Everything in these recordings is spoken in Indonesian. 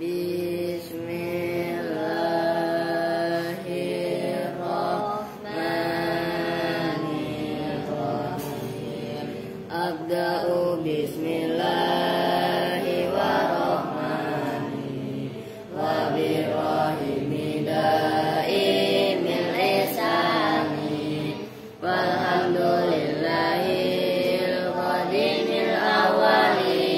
Bismillahirrahmanirrahim. Abda'u bismillahirrahmanirrahim. Wa birrahimi daimil ihsani. Walhamdulillahil qadimil awali.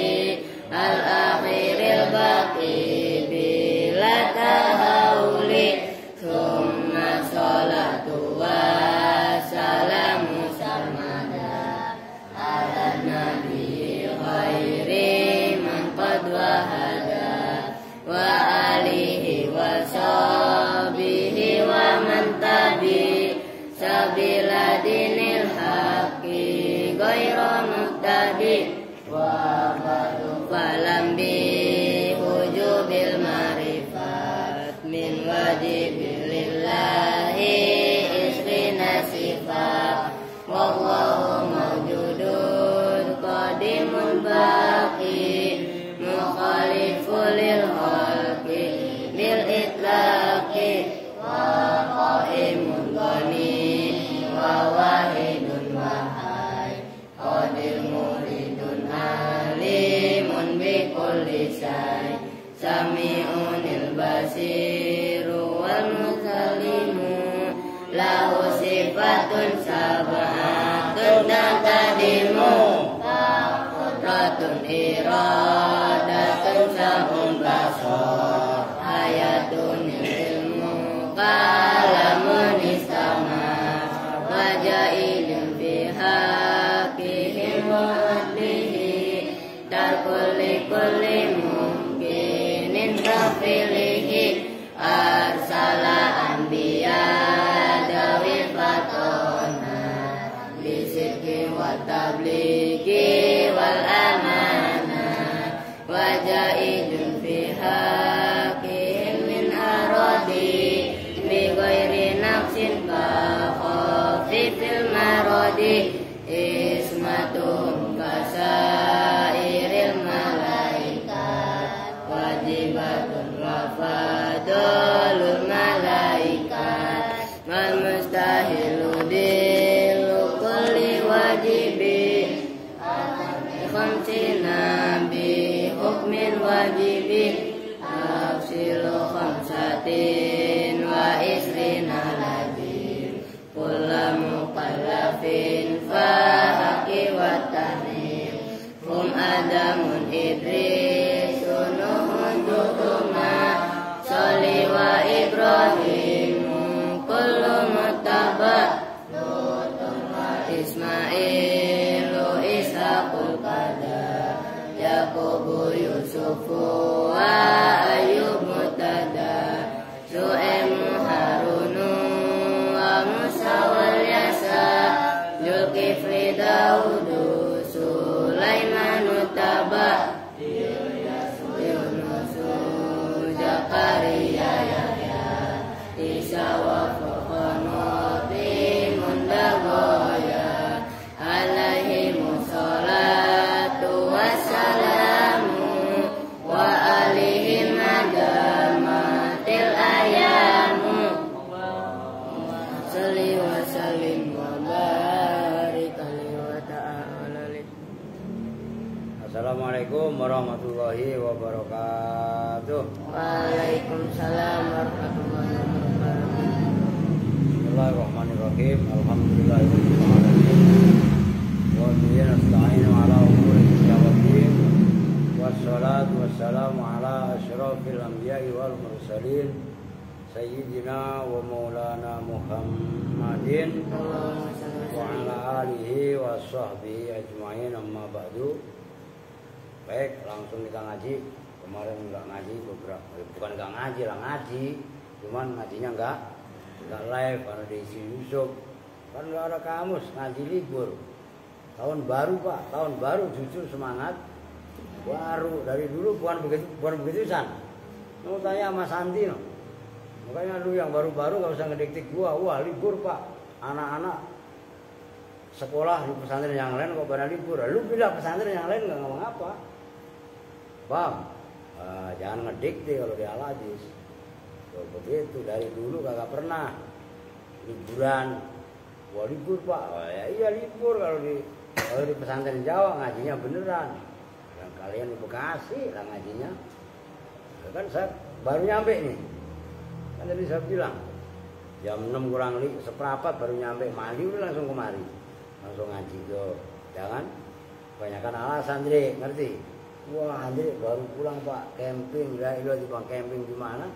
Al-akhiril baqi bila tahawuli. Thumma salatu wa salamu sarmada ala nabi khairi man qad wahada wa alihi wa sahbihi wa man tabi sabila dinil haqqi ghayra muhtadi wa ba'du falam bi hujubil marifat min wajibilillahi isrina sifat wallahu mawjudun qadimun baqi mukhaliful lil khalqi bil itlaqi wa qaimun ghani wa wahidun wahai qadir muridun alimun bi kulli syai sami'unil basiru wal mukallimu lahu sifatun sab'atun tadimu qudratun iradatun sab'un basar hayatun ilmu kalamun istama wajailun biha kihim wa'adlihi tarkulli kulli mungkinin rafilihi arsala anbiya dawil fatona bisidki wa tabligi wal amana wajaidun fiha min aradi bi ghairi nafsin ka khafifil maradi ismatum kasairil malaikat wajibatun wafadulul malaikat mal mustahilu dilu kulli wajibi khamsina bi hukmin wajibi afsilu khamsatin wa isrina labin kulla muqallafin fahaqi wa tahrim hum adamun idris nuhun tuhuma soli wa ibrahimu kullu muttaba Ismailu ishaqul qadar Yaqubu yusufu wa ayub mutada Su'emu harunu wa musa wal yasa Zulkifli daudu sulaimanu taba Yunusu Zakaria Yahya Isa wa Fakhanoti mundagoya alaihimu salatu wassalamu wa alihim adamatil ayamu salli wa sallim wa barik alaihi wa ta'ala. Assalamualaikum warahmatullahi wabarakatuh. Waalaikumsalam warahmatullahi wabarakatuh. Bismillahirrahmanirrahim. Alhamdulillahirabbil alamin. Wa bihi nasta'inu ala umuri dunya waddin. Wassalatu wassalamu ala asyrafil anbiya'i wal mursalin sayyidina wa maulana Muhammadin wa ala alihi wa sahbihi ajma'in, amma ba'du. Baik, langsung kita ngaji. Kemarin enggak ngaji beberapa, bukan enggak ngaji lah, ngaji, cuman ngajinya enggak live karena diisi Yusuf. Kan enggak ada kamus, ngaji libur. Tahun baru Pak, tahun baru jujur semangat. Baru dari dulu bukan begitu San. Mau tanya sama Santi no. Makanya lu yang baru-baru gak usah ngediktik gua. Wah libur Pak, anak-anak sekolah di pesantren yang lain kok pada libur. Lu pindah pesantren yang lain gak ngomong apa. Bang, Jangan ngedikte kalau di Al-Hadis. Begitu dari dulu kagak pernah liburan. Wah libur Pak, ya iya libur kalau di pesantren Jawa ngajinya beneran. Dan kalian di Bekasi lah ngajinya. Ya kan saya baru nyampe nih. Kan tadi saya bilang jam 6 kurang seperempat baru nyampe, mandi udah langsung kemari. Langsung ngaji tuh. Jangan kebanyakan alasan Andre, ngerti? Wah Andre baru pulang Pak, camping, ya ilah di bang camping di mana?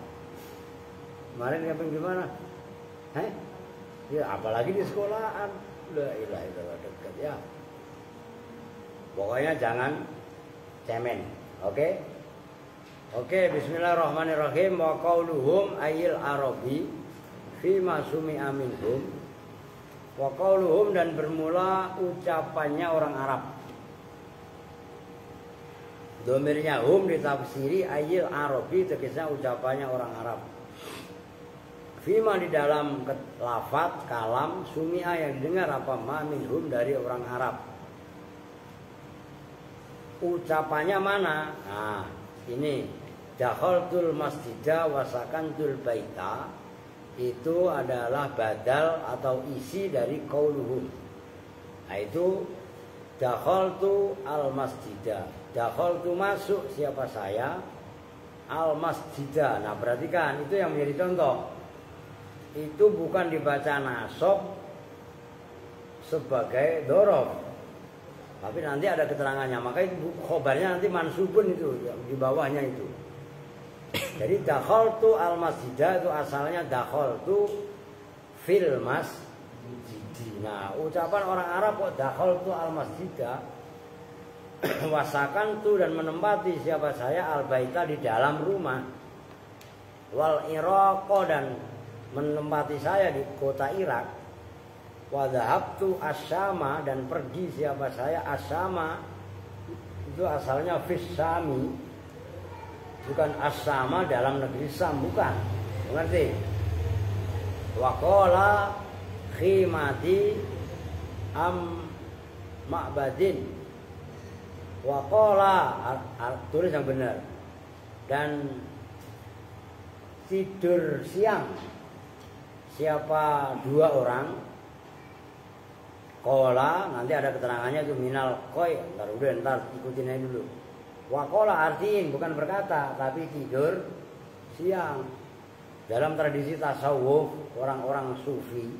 Kemarin camping di mana? Ya apalagi di sekolahan. Udah ilah dekat ya. Pokoknya jangan cemen, oke? Oke, bismillahirrahmanirrahim. Wa qauluhum ayil arabi fi masumi aminhum. Wa qauluhum dan bermula ucapannya orang Arab. Domirnya hum ditafsiri ayil arabi, tegasnya ucapannya orang Arab. Fima di dalam lafaz kalam sumi'a yang didengar apa ma minhum dari orang Arab. Ucapannya mana? Nah, ini dakhaltul masjidah wasakantul baita itu adalah badal atau isi dari qauluhum. Nah, itu dakhaltu al masjidah. Dakhaltu masuk siapa saya al masjidah. Nah, perhatikan itu yang menjadi contoh. Itu bukan dibaca nasab sebagai dorof, tapi nanti ada keterangannya. Maka itu khobarnya nanti mansubun itu di bawahnya itu. Jadi dakhaltu al masjidah itu asalnya dakhaltu fil masjid. Nah, ucapan orang Arab kok dakhaltu al masjidah, wasakantu dan menempati siapa saya al baita di dalam rumah, wal iraqa dan menempati saya di kota Irak, wa dhahabtu asyama dan pergi siapa saya asyama itu asalnya fissami, bukan asyama dalam negeri Sam, bukan, mengerti? Wa qala khimati am ma'badin, wa qala tulis yang benar, dan tidur siang siapa dua orang, kola nanti ada keterangannya itu minal koi, ntar ikutin aja dulu. Wakola artiin bukan berkata tapi tidur siang. Dalam tradisi tasawuf orang-orang sufi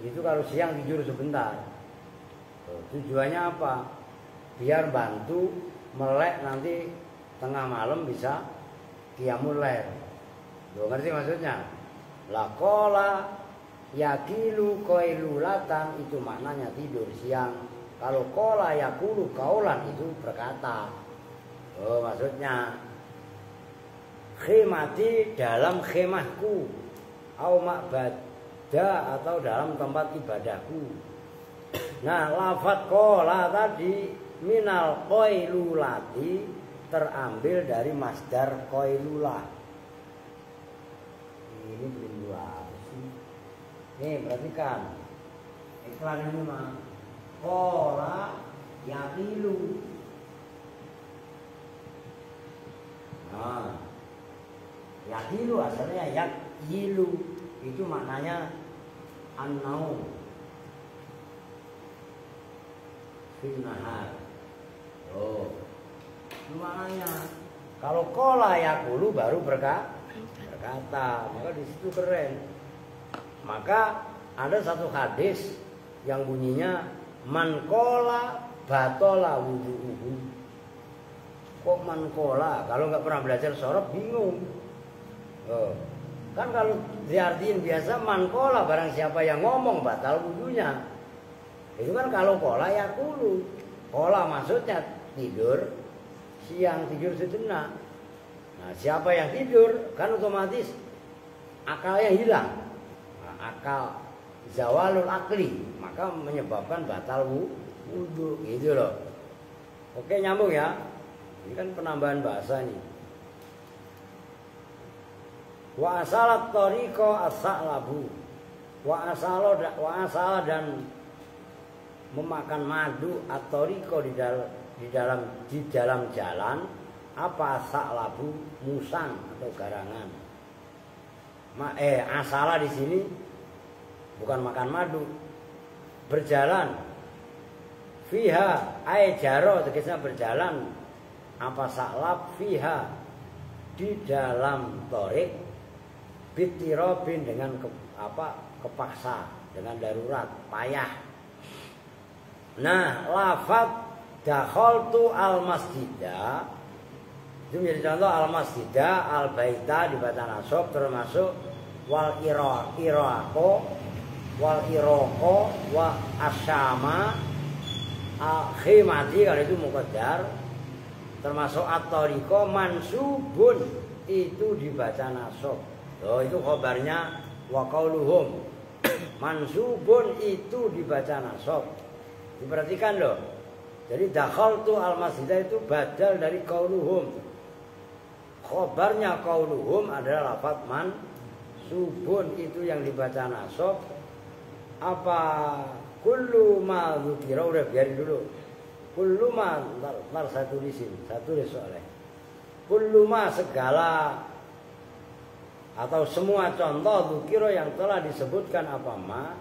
itu kalau siang tidur sebentar. Tujuannya apa? Biar bantu melek nanti tengah malam bisa qiyamul lail. Lo ngerti maksudnya? Lakola yakilu koilulatan itu maknanya tidur siang. Kalau kola yakulu kaulan itu berkata. Oh maksudnya khemati dalam khemahku, au ma'bada atau dalam tempat ibadahku. Nah lafaz kola tadi minal koilulati terambil dari masdar koilulah. Ini belum dua sih. Nih perhatikan iklan ini mah kola yakilu. Nah yakilu asalnya yakilu itu maknanya an-naum fil nahar. Oh itu maknanya. Kalau kola yakulu baru berkata, maka di situ keren. Maka ada satu hadis yang bunyinya man kola batola wudu'uhu. Kok man kola? Kalau nggak pernah belajar sorof bingung. Kan kalau diartiin biasa man kola barang siapa yang ngomong batal wudunya. Itu kan kalau kola yakulu. Kola maksudnya tidur siang, tidur sejenak. Nah, siapa yang tidur kan otomatis akalnya hilang. Nah, akal zawalul akli, maka menyebabkan batal wudu gitu loh. Oke nyambung ya. Ini kan penambahan bahasa nih. Wa asalat tariqa as-sa'labu. Wa asala dan memakan madu at-tariqa di dalam jalan Apa sa'labu? Musang atau garangan. Asala di sini bukan makan madu. Berjalan. Fiha ay jaro, tegasnya berjalan. Apa sa'lab? Fiha di dalam torik. Bitirobin dengan kepaksa, dengan darurat, payah. Nah, lafaz dakhaltu al-masjidah itu menjadi contoh al-masjidah, al-baita dibaca nasab, termasuk wal iraqo wal iraqo wa asyama khimati, kalau itu muqaddar, termasuk at-tariqa mansubun itu dibaca nasab. Oh, itu khabarnya wa qauluhum mansubun itu dibaca nasab. Diperhatikan loh. Jadi dakhaltu al-masjidah itu badal dari qauluhum. Khabarnya qauluhum adalah lafaz mansubun itu yang dibaca nasab. Apa kullu ma dzukira, udah biarin dulu. Kullu ma ntar saya tulisin, soalnya. Kullu ma segala atau semua contoh dzukira yang telah disebutkan apa ma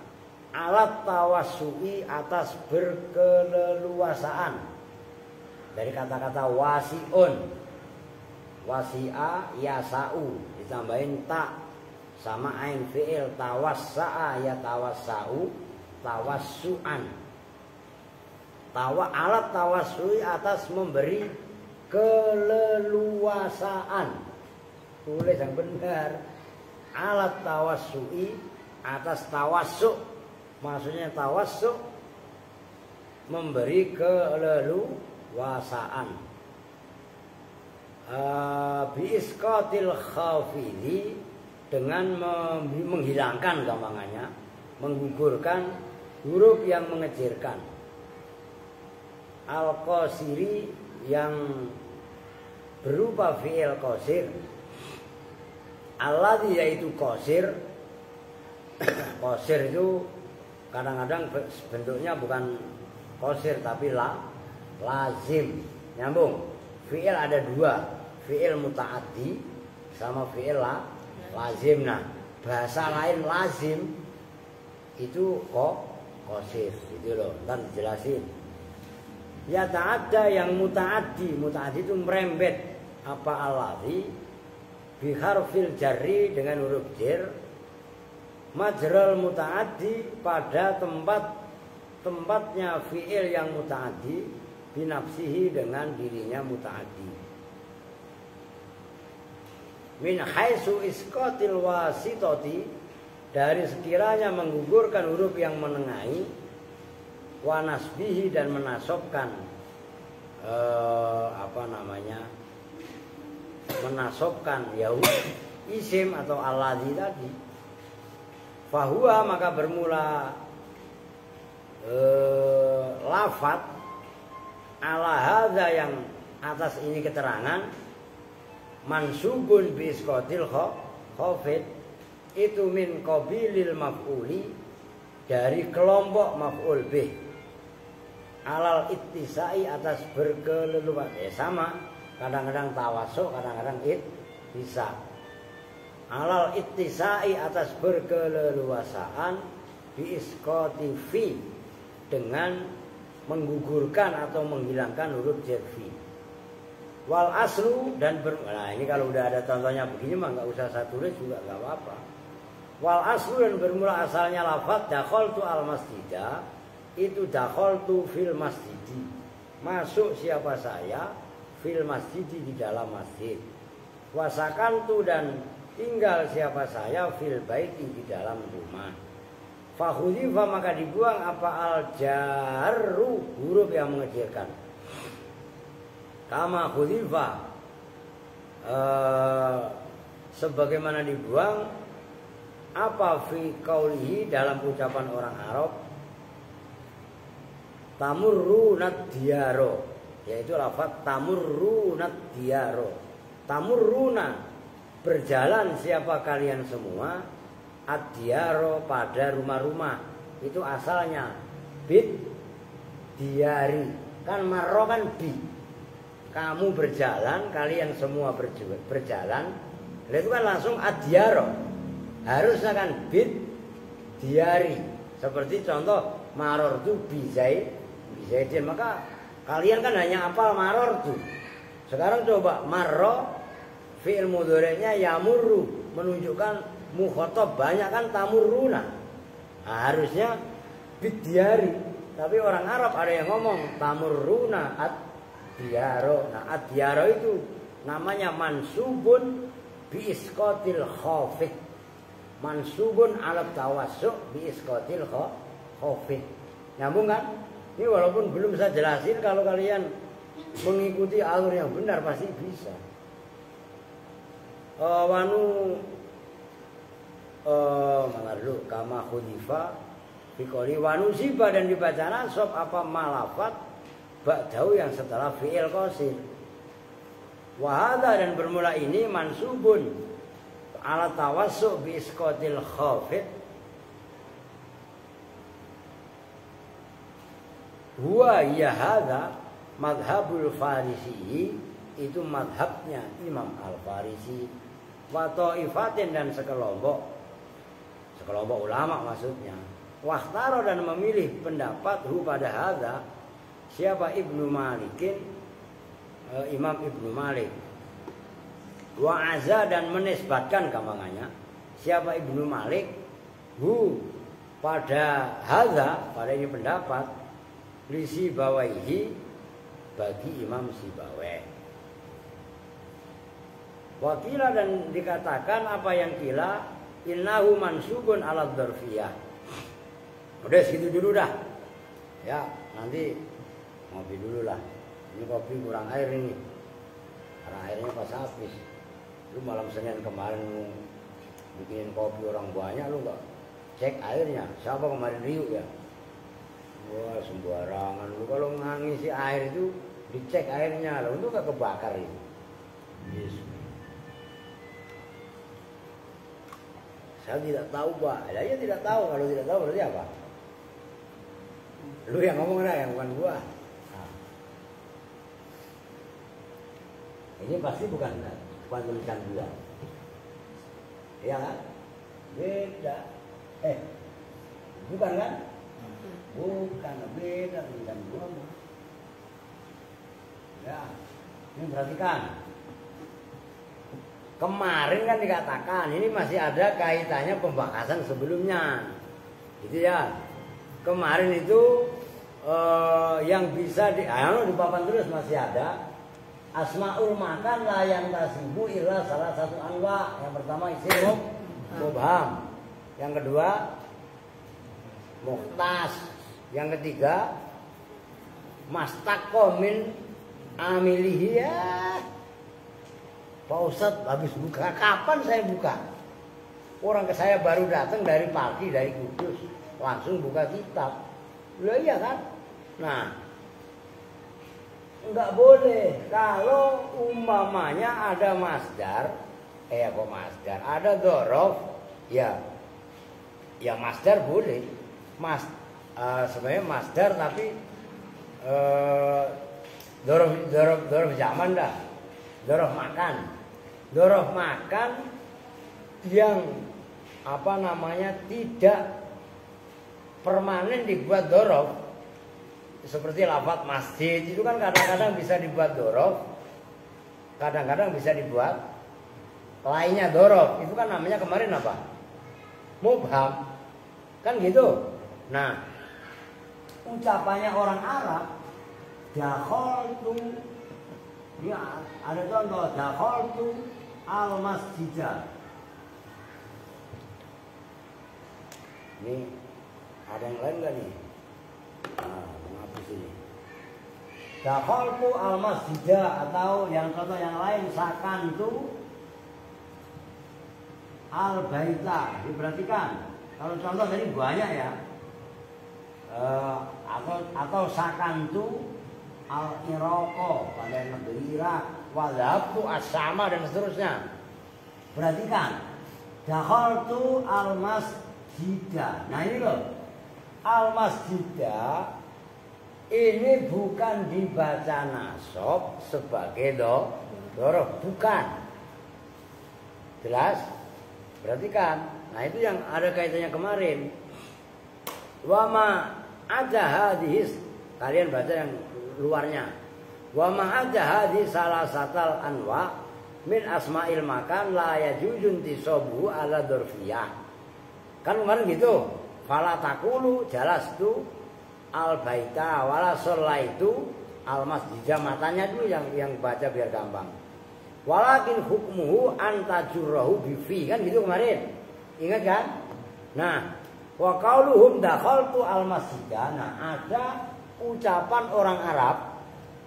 alat tawassu'i atas berkeleluasaan. Dari kata-kata wasi'un. Wasi'a yasa'u ditambahin ta sama ain fi'il tawassa'a ya tawassa'u tawassu'an. Alat tawassu'i atas memberi keleluasaan. Tulis yang benar. Alat tawassu'i atas tawassu'. Maksudnya tawassu' memberi keleluasaan. Biiskatil khafidhi dengan menghilangkan gampangannya, menggugurkan huruf yang mengecilkan. Al-qasiri yang berupa fi'il qasir. Alladzi yaitu qasir. Qasir itu kadang-kadang bentuknya bukan qasir tapi lazim. Nyambung. Fi'il ada dua, fi'il muta'addi sama fi'il lazim. Nah, bahasa lain lazim itu qasir, gitu loh. Ntar dijelasin. Ya ta'adda yang muta'addi itu merembet apa alladzi bi harfil jarri dengan huruf jar. Majral muta'addi pada tempatnya fi'il yang muta'addi binafsihi dengan dirinya muta'addi. Min haitsu isqatil wasitati dari sekiranya menggugurkan huruf yang menengahi, wa nasbihi dan menasobkan menasobkan yahud isim atau alladzi tadi. Fahuwa maka bermula lafaz ala hadza yang atas ini keterangan mansubun bi isqatil khafid itu min qabilil maf'uli dari kelompok maf'ul bih alal ittisai atas berkeleluasaan. Sama, kadang-kadang tawasuk, kadang-kadang bisa alal ittisai atas berkeleluasaan bi isqati fi dengan menggugurkan atau menghilangkan huruf jarfi. Wal aslu dan nah ini kalau udah ada contohnya begini mah nggak usah saya tulis juga nggak apa-apa. Wal aslu dan bermula asalnya lafaz dakhaltu al masjidah itu dakhaltu fil masjidi. Masuk siapa saya fil masjidi di dalam masjid. Wasakantu dan tinggal siapa saya fil baiti di dalam rumah. Fakhudifa maka dibuang apa al-jarru huruf yang mengecilkan. Kama khudifa sebagaimana dibuang apa fi qaulihi dalam ucapan orang Arab tamurrunad diyaro, yaitu lafaz tamurrunad diyaro. Tamurruna berjalan siapa kalian semua ad-diyaro pada rumah-rumah. Itu asalnya bid diari. Kan marro kan bi. kamu berjalan, kalian semua berjalan, itu kan langsung adyaro. Harusnya kan bid diari. Seperti contoh maror itu bizaidin. Maka kalian kan hanya hafal maror tuh. Sekarang coba marro fi'il mudhari'nya yamurru, menunjukkan mukhatab banyak kan tamurruna. Nah, harusnya bid diari. Tapi orang Arab ada yang ngomong tamurruna ad-diyaro. Nah, ad-diyaro itu namanya mansubun bi isqatil khafid. Mansubun ala tawassu' bi isqatil khafid. Nyambung kan? Ini walaupun belum saya jelasin, kalau kalian mengikuti alur yang benar pasti bisa. Mana dulu kama khudifa Fikoli wanusiba dan dibaca nasab apa malafat ba'dahu yang setelah fi'il qasid. Wahada dan bermula ini mansubun ala tawassu' bi isqatil khafid. Huwa ya hadza madhabul Farisi, itu madhabnya Imam Al-Farisi. Wa ta'ifatin dan sekelompok ulama maksudnya. Wahtaro dan memilih pendapat pada hadza siapa Ibnu Malikin, Imam Ibnu Malik. Wa azza dan menisbatkan gampangannya siapa Ibnu Malik pada hadza, pada ini pendapat li Sibawaihi, bagi Imam Sibawai. Wakila dan dikatakan apa yang kila innahu mansubun ala dzarfiyah. Udah segitu dulu dah. Ya, nanti ngopi dulu lah. Ini kopi kurang air ini. Karena airnya pas habis. Lu malam Senin kemarin bikin kopi orang banyak, lu nggak cek airnya. Siapa kemarin Riu ya? Wah, sembarangan. Lu kalau ngisi air itu dicek airnya. Lu itu nggak kebakar itu. Yes. Saya tidak tahu, Pak. Ya tidak tahu. Kalau tidak tahu berarti apa? Lu yang ngomong dah, yang bukan gua. Nah. Ini pasti bukan tulisan gua. Iya kan? Beda. Bukan kan? Bukan, beda tulisan gua. Ya, ini perhatikan. Kemarin kan dikatakan ini masih ada kaitannya pembahasan sebelumnya, gitu ya. Kemarin itu yang bisa di papan tulis masih ada asmaul makan la yang tasibu illa salah satu anwa. Yang pertama isim mubham, yang kedua mukhtas, yang ketiga mastaqo min amilihi. Ya Pak Ustadz habis buka, kapan saya buka? Orang ke saya baru datang dari pagi dari Kudus, langsung buka kitab. Lah iya kan? Nah, enggak boleh kalau umpamanya ada masdar, ada dzaraf, ya masdar boleh. Sebenarnya masdar tapi dzaraf zaman dah. Dzaraf makan yang tidak permanen dibuat dzaraf. Seperti lafaz masjid itu kan kadang-kadang bisa dibuat dzaraf, kadang-kadang bisa dibuat lainnya dzaraf. Itu kan namanya kemarin apa? Mubham. Kan gitu. Nah, ucapannya orang Arab dakhaltu, ya ada contoh dakhaltu al-masjidah. Ini ada yang lain nggak nih? Nah, menghapus ini. Dakhaltu al-masjidah, atau yang contoh yang lain sakantu al-baita. Diperhatikan. Kalau contoh tadi banyak ya. Atau sakantu al-Iraqo, pada negeri Irak, wadhabtu as-Sama dan seterusnya. Perhatikan, dakhaltu al-masjidah. Nah ini loh, al-masjidah ini bukan dibaca nasab sebagai dorof, bukan. Jelas? Perhatikan. Nah itu yang ada kaitannya kemarin. Wama ada hadis, kalian baca yang luarnya. Wama ada hadis salah satal anwa min asma'il makan la yajuzun tisobu ala dorfiyah. Kan kemarin gitu. Fala takulu jalastu al baita wala sallaitu al masjid. Matanya dulu yang baca biar gampang. Walakin hukmuhu antajurrahu bifi, kan gitu kemarin. Ingat kan? Nah, wa qauluhum dakhaltu al masjid. Nah, ada ucapan orang Arab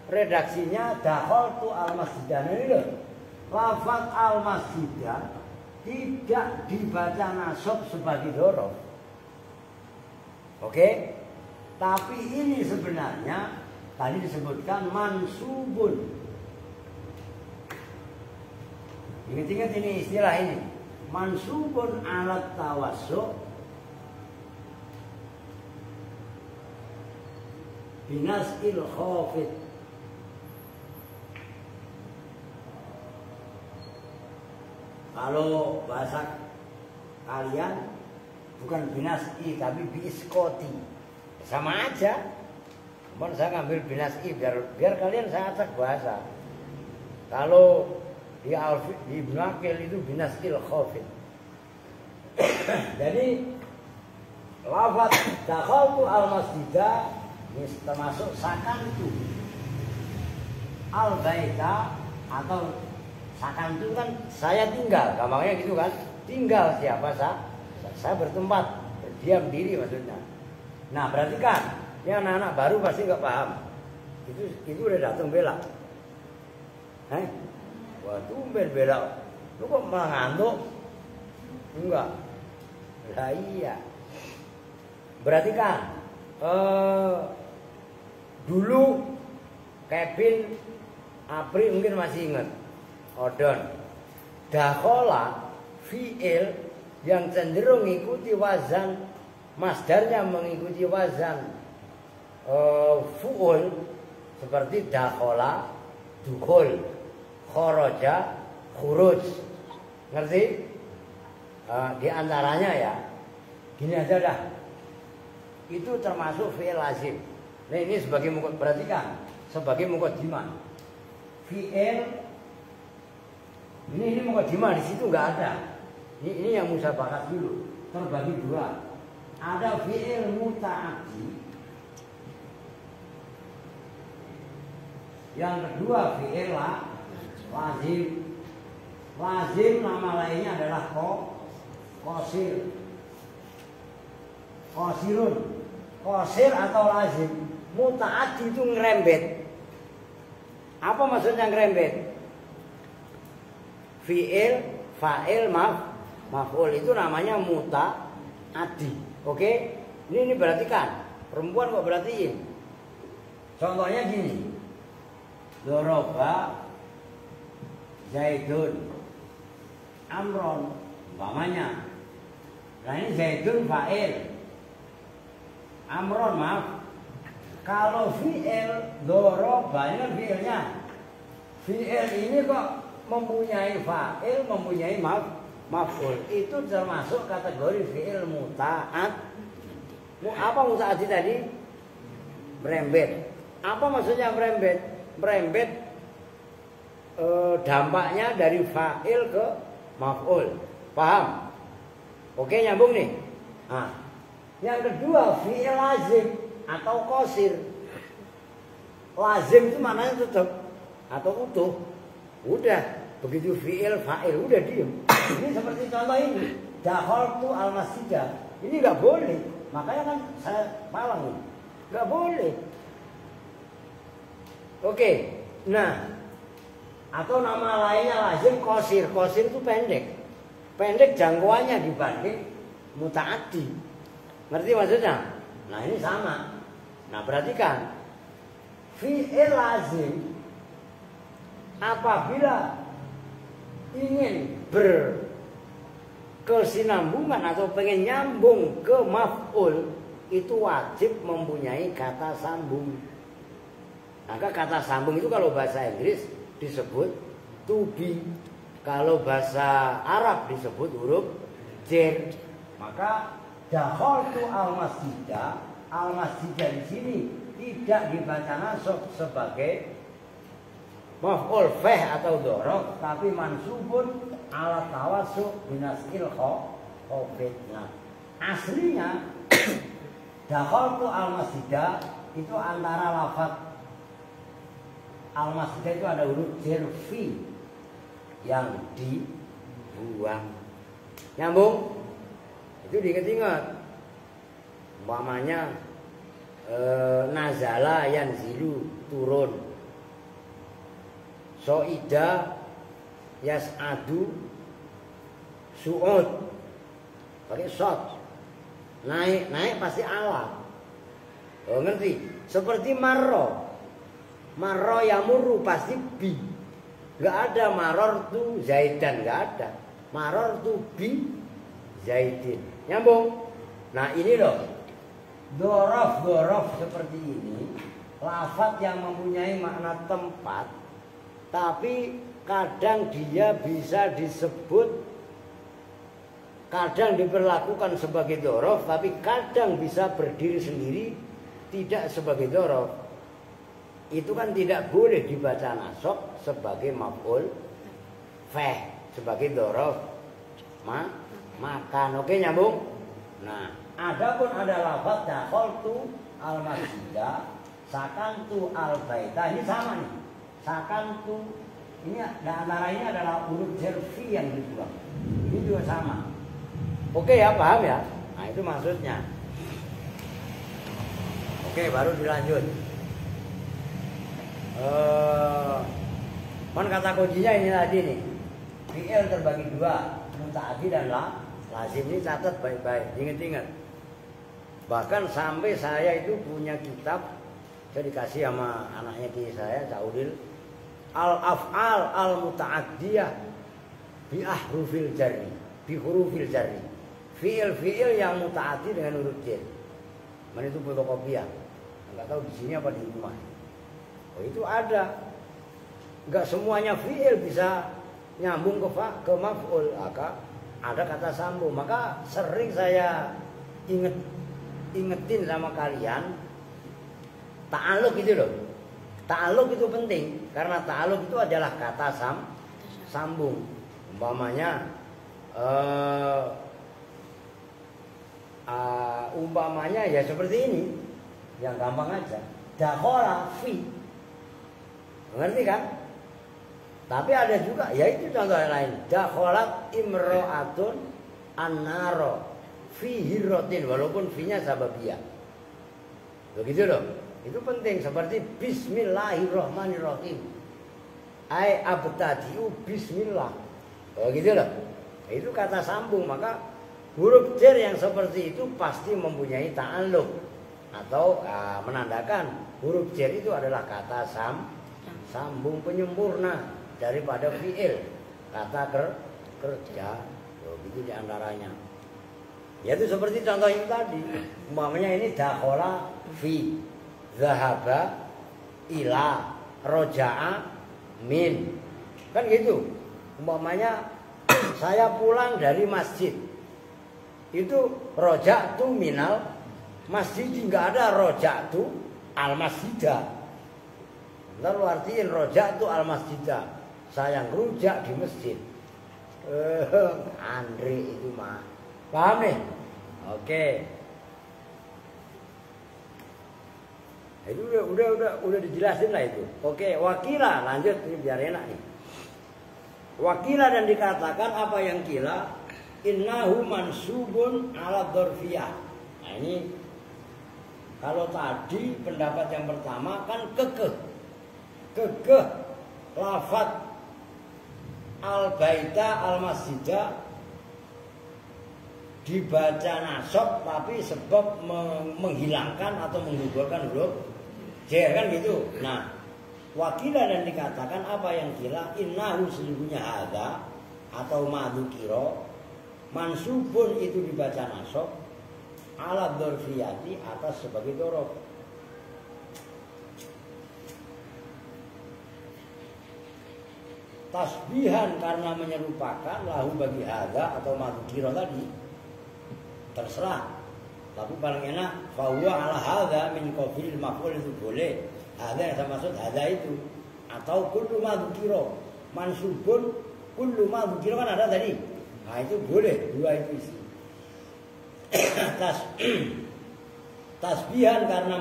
redaksinya dakhaltu al masjid. Ini loh. Lafaz al masjid tidak dibaca nasab sebagai dorof. Oke? Tapi ini sebenarnya tadi disebutkan mansubun. Ingat-ingat ini istilah ini. Mansubun alat tawassu binasil khafid. Kalau bahasa kalian bukan binasi tapi biiskoti, sama aja. Cuman saya ngambil binasi biar kalian sangat bahasa. Kalau di Ibnu Aqil itu binasil khafid. Jadi lafaz dakhaltu al masjidah ini termasuk sakantu al baita, atau sakantu kan saya tinggal, gampangnya gitu kan. Tinggal siapa saya bertempat, berdiam diri maksudnya. Nah perhatikan, ini anak-anak baru pasti nggak paham. Itu udah datang bela. Wah tumben bela, lu kok malah ngantuk? Enggak. Lah iya. Perhatikan, dulu Kevin, April mungkin masih ingat. Odon. Dakhola fi'il yang cenderung mengikuti wazan, masdarnya mengikuti wazan fu'ul, seperti dakhola dukhul, khoroja khuruj. Ngerti? Di antaranya ya gini aja dah, itu termasuk fi'il lazim. Nah ini sebagai perhatikan, sebagai muqaddimah. Fi'il ini muqaddimah, di situ nggak ada. Ini yang musabakat dulu, terbagi dua. Ada fi'il muta'addi, yang kedua fi'il lazim. Lazim nama lainnya adalah qasir, qasirun, qasir atau lazim. Muta'addi itu ngerembet. Apa maksudnya ngerembet? Fi'il, fa'il, maf'ul itu namanya muta'addi. Oke? Ini perhatikan. Perempuan kok berartiin. Contohnya gini. Doroba Zaidun Amron, umpamanya. Nah ini Zaidun fa'il, Amron maaf. Kalau fi'il doroba ini kan fi'ilnya. Fi'il ini kok mempunyai fa'il, mempunyai maf'ul. Itu termasuk kategori fi'il muta'ad. Apa muta'addi tadi? Merembet. Apa maksudnya merembet? Merembet dampaknya dari fa'il ke maf'ul. Paham? Oke, nyambung nih. Nah, yang kedua fi'il lazim atau qasir. Lazim itu maknanya tetap atau utuh. Udah, begitu fi'il fa'il udah diem. Ini seperti contoh ini, dakhaltu al masjidah. Ini nggak boleh. Makanya kan saya palang ini. Nggak boleh. Oke. Nah, atau nama lainnya lazim qasir. Qasir itu pendek. Pendek jangkauannya dibanding muta'addi. Ngerti maksudnya? Nah, ini sama. Nah, perhatikan. Fi'il lazim apabila ingin berkesinambungan atau pengen nyambung ke maf'ul, itu wajib mempunyai kata sambung. Maka kata sambung itu kalau bahasa Inggris disebut to be, kalau bahasa Arab disebut huruf jer. Maka dakhaltu al-masjidah, al-masjidah di sini tidak dibaca nasab sebagai maf'ul fih atau dzaraf, tapi mansubun ala tawassu binasil khafid. Nah, aslinya dakhaltu al-masjidah itu antara lafaz al-masjidah itu ada huruf jer fi yang dibuang. Nyambung? Itu diingat-ingat. Umpamanya nazala yanzilu turun. Soida yas'adu su'ud. Pakai shot. Naik pasti ala. Oh, ngerti? Seperti marro. Marro yamuru pasti bi. Gak ada maror tu zaidan, gak ada. Maror tu bi zaidin. Nyambung. Nah ini loh, dorof seperti ini, lafaz yang mempunyai makna tempat, tapi kadang dia bisa disebut, kadang diperlakukan sebagai dorof, tapi kadang bisa berdiri sendiri, tidak sebagai dorof. Itu kan tidak boleh dibaca nasab sebagai maf'ul fih, sebagai dorof makan. Oke, nyambung? Nah, adapun ada lafaz dakhaltu al-masjidah, sakantu al-baita, ini sama nih. Sakantu ini antara ini adalah huruf jerfi yang dibuang. Ini juga sama. Oke ya, paham ya? Nah, itu maksudnya. Oke, baru dilanjut. Kata kuncinya ini tadi nih. Fi'il terbagi dua, muta'addi dan lazim. Ini catat baik-baik, ingat-ingat. Bahkan sampai saya itu punya kitab, saya dikasih sama anaknya ki saya, Caudil, al-af'al al-muta'addiyah bi ahrufil jarri, bi hurufil jarri. Fi'il yang muta'addi dengan huruf jar. Mana itu fotokopian. Enggak tahu di sini apa di rumah. Oh, itu ada. Enggak semuanya fi'il bisa nyambung ke maf'ul. Ada kata sambung. Maka sering saya ingetin sama kalian, ta'alluq gitu loh. Ta'alluq itu penting karena ta'alluq itu adalah kata sambung. Umpamanya umpamanya ya seperti ini. Yang gampang aja. Dakhala fi. Ngerti kan? Tapi ada juga, ya itu contoh yang lain. Dakhalat imra'atun an-nara fi hirratin, walaupun fi-nya sababiyah. Begitu loh. Itu penting, seperti bismillahirrahmanirrahim. Ai abtadi'u bismillah. Begitu loh. Itu kata sambung, maka huruf jar yang seperti itu pasti mempunyai ta'alluq atau menandakan huruf jar itu adalah kata sambung penyempurna daripada fi'il, kata kerja. Begitu diantaranya. Yaitu seperti contoh yang tadi. Umpamanya ini dakhala fi, zahaba ila, roja'a min. Kan gitu. Umpamanya saya pulang dari masjid. Itu roja'tu minal masjid, enggak ada roja'tu al masjidah. Lalu artiin roja'tu al masjidah, saya ngerujak di masjid. Andre itu mah. Paham nih? Oke. Itu udah dijelasin lah itu. Oke, wakila lanjut ini biar enak nih. Wakila dan dikatakan apa yang kila, innahu mansubun ala dzarfiyah. Nah ini kalau tadi pendapat yang pertama kan kekeh lafaz al-baita al-masjidah dibaca nasab tapi sebab menghilangkan atau menggugurkan huruf jar kan gitu. Nah, wakila dan dikatakan apa yang kila, innahu sesungguhnya hadza atau madzukira mansubun itu dibaca nasab ala dzarfiyati atas sebagai dzaraf. Tasbihan karena menyerupakan lahu bagi hadza atau madzkira tadi terserah. Tapi paling enak fahuwa ala hadza min qabil maf'ul itu boleh. Hadza yang saya maksud hadza itu atau kullu madzkira mansubun kullu madzkira kan ada tadi. Nah itu boleh dua itu isi. Tasbihan karena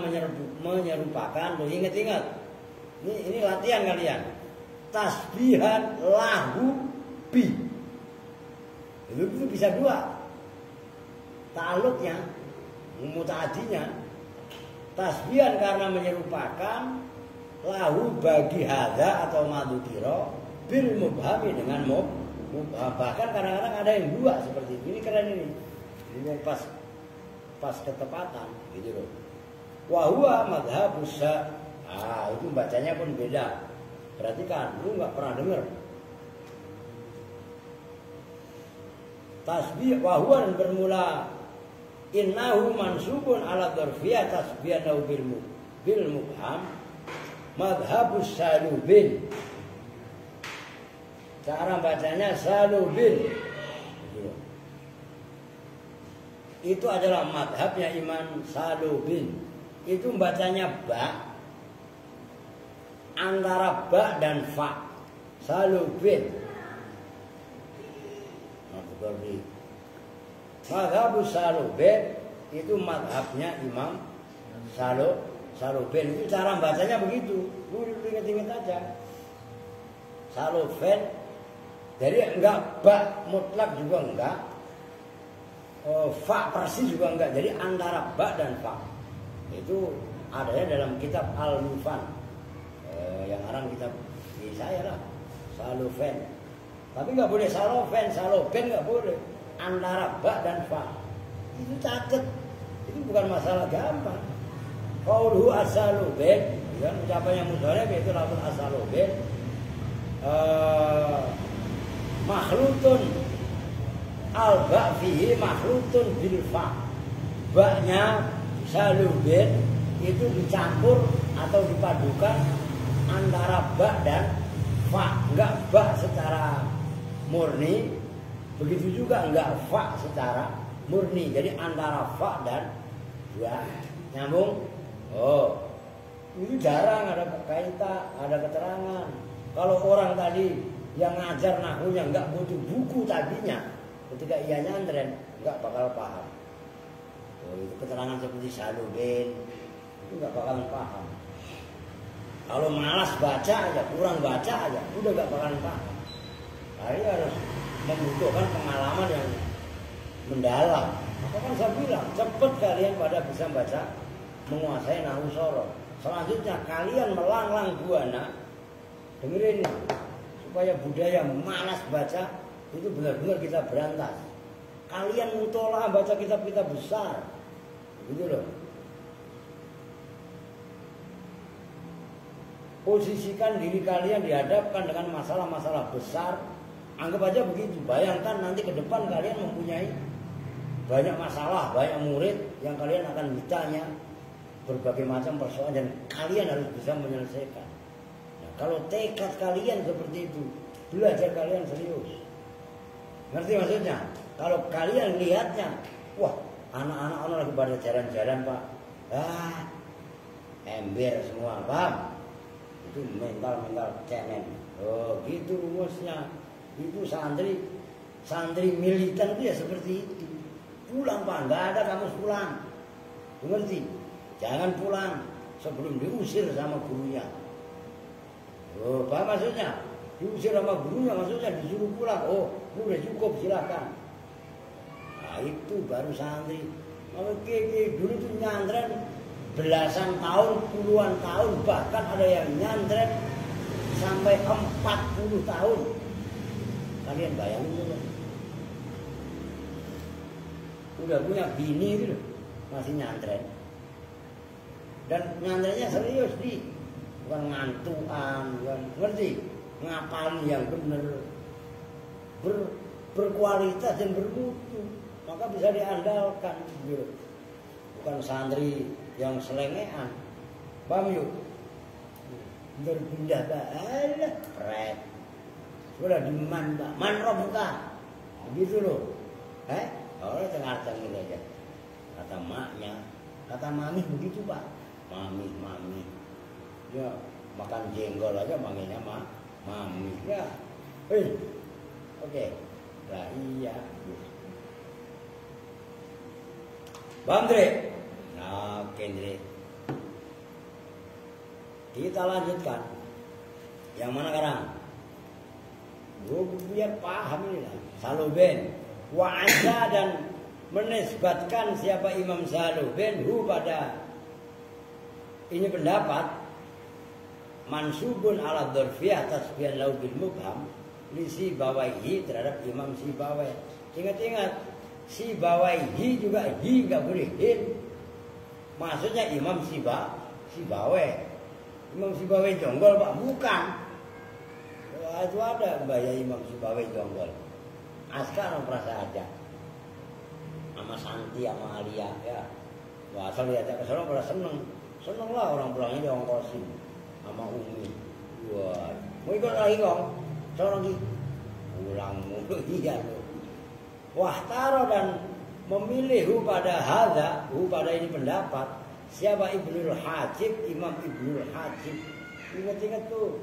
menyerupakan. Loh, ingat-ingat. Ini latihan kalian. Tasbihan lahu bi. Itu bisa dua. Ta'alluqnya, mutaaddinya. Tasbihan karena menyerupakan lahu bagi hadza atau madzkira bil mubhami dengan mubham. Bahkan kadang-kadang ada yang dua seperti itu. Ini keren ini. Ini pas ketepatan gitu loh. Wa huwa madhhabus itu bacanya pun beda. Perhatikan, lu nggak pernah dengar. Tasbih wa huwa bermula innahu mansubun ala dzarfiyah tasbihan bil mubham madhhabus salubin. Cara bacanya salubin. Itu adalah madhabnya Imam Salubin. Itu bacanya ba antara ba dan fa. Salubin. Madhabus Salubin itu madhabnya Imam Salubin. Itu cara bacanya begitu. Lu ingat-ingat aja. Salubin. Jadi enggak ba mutlak juga enggak. Fa persis juga enggak. Jadi antara ba dan fa. Itu adanya dalam kitab Al-Mufan. Yang arang kitab di saya lah. Salubin. Tapi enggak boleh Salubin enggak boleh. Antara ba dan fa. Itu cacat. Itu bukan masalah gampang. Qauluhu as-salubin, kan ucapannya mudhari yaitu lafaz as-salubin. Makhlutun al-ba fihi makhlutun bil fa. Ba-nya salubin itu dicampur atau dipadukan antara ba dan fa. Enggak ba secara murni, begitu juga enggak fa secara murni. Jadi antara fa dan ba. Nyambung? Oh. Ini jarang ada kaitan, ada keterangan. Kalau orang tadi yang ngajar nahwunya enggak butuh buku tadinya, ketika ia nyantren enggak bakal paham. Oh, itu keterangan seperti salubin itu enggak bakalan paham. Kalau malas baca aja, kurang baca aja, udah enggak bakalan paham. Jadi harus membutuhkan pengalaman yang mendalam. Maka kan saya bilang, cepat kalian pada bisa baca, menguasai nahwu sorof. Selanjutnya kalian melanglang buana, dengerin nih. Supaya budaya malas baca itu benar-benar kita berantas. Kalian mutolah baca kitab-kitab besar, gitu loh. Posisikan diri kalian dihadapkan dengan masalah-masalah besar. Anggap aja begitu. Bayangkan nanti ke depan kalian mempunyai banyak masalah, banyak murid yang kalian akan ditanya berbagai macam persoalan dan kalian harus bisa menyelesaikan. Kalau tekad kalian seperti itu, belajar kalian serius. Ngerti maksudnya? Kalau kalian lihatnya, wah, anak-anak orang lagi pada jalan-jalan, Pak. Ember semua, paham? Itu mental cemen. Oh, gitu rumusnya. Itu santri militan itu ya seperti itu. Pulang, Pak, enggak ada kamus pulang. Ngerti? Jangan pulang sebelum diusir sama gurunya. Oh, apa maksudnya? Diusir sama gurunya, maksudnya disuruh pulang. Oh, udah cukup, silahkan. Nah, itu baru santri. Kalau dulu itu nyantren belasan tahun, puluhan tahun, bahkan ada yang nyantren sampai 40 tahun. Kalian bayangin dulu. Udah punya bini gitu, masih nyantren. Dan nyantrennya serius bukan ngantuan, bukan, ngerti? Ngapalin yang benar, berkualitas dan bermutu, maka bisa diandalkan. Gitu. bukan santri yang selengean. Paham yuk? Berpindah Pak, alah, pret. Sudah diman Pak, man robuka. Begitu loh. Orang tengah gitu aja. Kata maknya, kata mami begitu Pak. Mami. Ya, makan jenggol aja manggilnya mami. Ya. Oke. Lah iya. Bang Dre. Nah, oke Dre. Kita lanjutkan. Yang mana sekarang? Gue biar paham ini lah. Saluben. Wa'adha dan menisbatkan siapa Imam Saluben pada ini pendapat mansubun ala dzarfiyah tasbihan lau bil mubham li Sibawaihi terhadap Imam Sibawai. Ingat-ingat Sibawaihi juga hi enggak boleh hin. Maksudnya Imam Sibawai. Imam Sibawai Jonggol Pak, bukan. Wah, itu ada bahaya Imam Sibawai Jonggol. Askar merasa aja. Sama Santi sama Alia ya. Wah, asal lihat ke sana pada seneng. Seneng lah orang pulangnya diongkosin sama Umi. Wah, mau ikut lagi kong? Sono lagi. Pulang mulu iya loh. Wah, taro dan memilih pada ini pendapat siapa Ibnul Hajib, Imam Ibnul Hajib. Ingat-ingat tuh.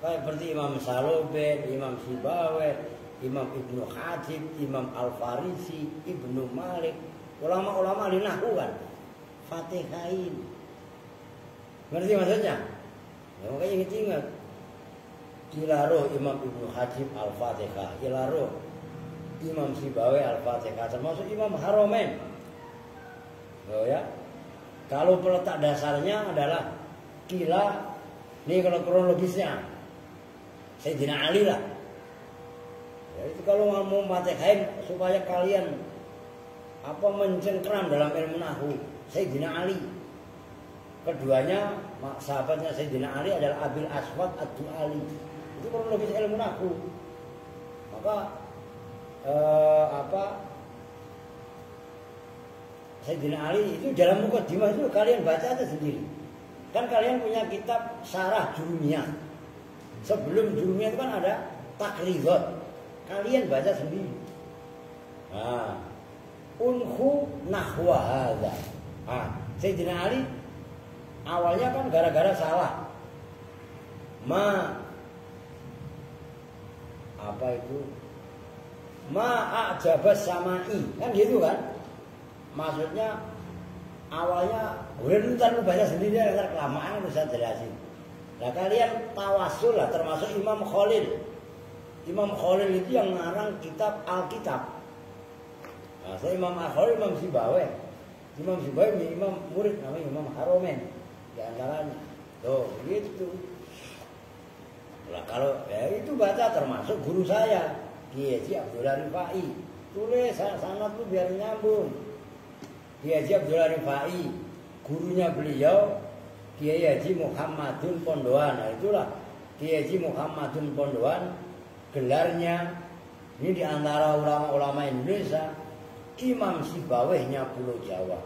Kayak seperti Imam Saluben, Imam Sibawai, Imam Ibnu Hajib, Imam Al-Farisi, Ibnu Malik, ulama-ulama ahli nahwu kan. Fatihain. Ngerti maksudnya? Ya, makanya ingat-ingat. Ilaro Imam Ibnu Hajib Al-Fatihah, Ilaro Imam Sibawai Al-Fatihah, termasuk Imam Haromen. Oh ya. Kalau peletak dasarnya adalah kila, ini kalau kronologisnya Sayyidina Ali lah. Ya, itu kalau mau matihain supaya kalian mencengkeram dalam ilmu nahwu, Sayyidina Ali. Keduanya sahabatnya Sayyidina Ali adalah Abil Aswad Ad-Du'ali. Itu kronologis ilmu nahwu. Maka Sayyidina Ali itu dalam mukadimah itu kalian baca aja sendiri. Kan kalian punya kitab Syarah Jurumiyah. Sebelum Jurumiyah itu kan ada Takribat. Kalian baca sendiri. Nah, unhu nahwa hadza. Sayyidina Ali awalnya kan gara-gara salah. A'jabas samai. Kan gitu kan? Maksudnya awalnya ntar lu baca sendiri ntar kelamaan lu saya jelasin. Nah kalian tawasul lah termasuk Imam Khalil. Imam Khalil itu yang ngarang kitab Alkitab. Nah, saya Imam Khalil, Imam Sibawai. Imam Sibawai Imam murid namanya Imam Haromen di antaranya. Tuh gitu. Nah kalau ya itu baca termasuk guru saya Kiai Haji Abdullah Rifai. Tulis sanad lu biar nyambung. Kiai Haji Abdullah Rifai, gurunya beliau Kiai Haji Muhammadun Pondoan. Nah itulah Kiai Haji Muhammadun Pondoan, gelarnya ini diantara ulama-ulama Indonesia Imam Sibawainya Pulau Jawa.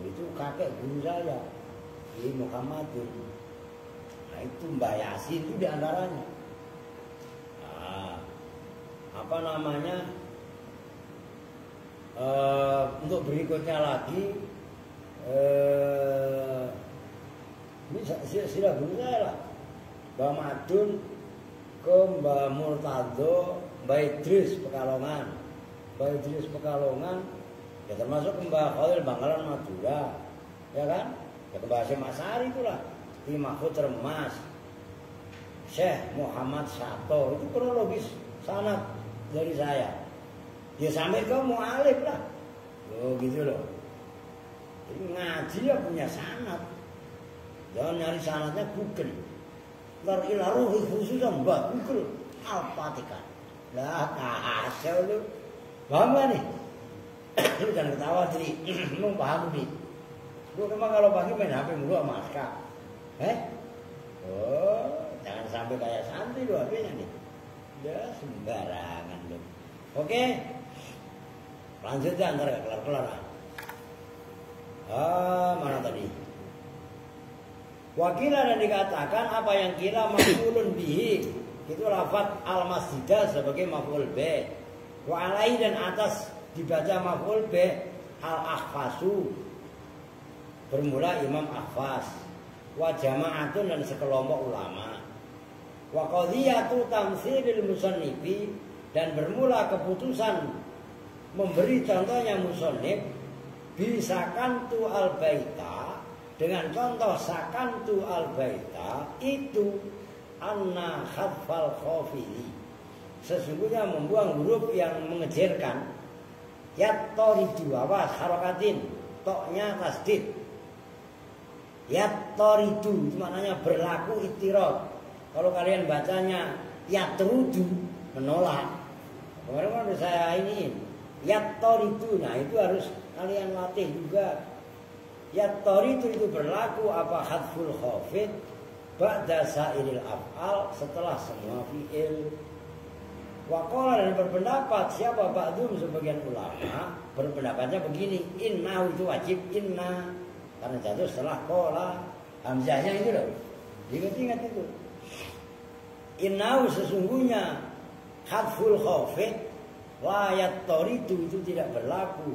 Itu kakek guru saya Kiai Muhammadun. Nah itu Mbah Yasin itu diantaranya. Untuk berikutnya lagi ini sila guru saya lah Mbah Madun ke Mbah Murtado, Mbah Idris Pekalongan, ya termasuk ke Mbah Khalil Bangkalan Madura, ya kan? Ya ke Mbah Hasyim Asy'ari itulah, Ki Mahfud Remas, Syekh Muhammad Sato, itu kronologis sanad dari saya. Ya sampai ke mu'alif lah. Oh gitu loh. Jadi ngaji ya punya sanad. Jangan nyari sanadnya Google. Ntar ilaruhi khususan buat Google Al-Fatihah. Lah kacau lu. Paham gak nih? Lu jangan ketawa jadi lu paham nih. Lu memang kalau pagi main HP mulu sama Aska. Oh, jangan sampai kayak santri lu HP-nya nih. Ya sembarangan lu. Oke. Lanjut ya, ntar gak kelar-kelar. Mana tadi? Wakila dan dikatakan apa yang kira maf'ulun bihi itu lafaz al-masjidah sebagai maf'ul bih. Wa alai dan atas dibaca maf'ul bih al-akhfasu bermula Imam Akhfas. Wa jama'atun dan sekelompok ulama. Wa qadhiyatu tamtsilil musannifi dan bermula keputusan memberi contohnya musannif bisakantu al-baita dengan contoh sakantu al-baita itu anna khafal khafili sesungguhnya membuang huruf yang mengejerkan yattaridu awas harokatin toknya tasdid yattaridu itu maknanya berlaku ittirad. Kalau kalian bacanya yatrudu menolak. Kemarin kan saya ini yattaridu, nah itu harus kalian latih juga. Yattaridu itu berlaku apa hadful khafid ba'da sa'iril af'al setelah semua fi'il. Waqala dan berpendapat siapa ba'dum sebagian ulama berpendapatnya begini, inna itu wajib inna karena jatuh setelah qala hamzahnya itu loh. Ingat-ingat itu. Inna sesungguhnya hadful khafid la yattaridu itu tidak berlaku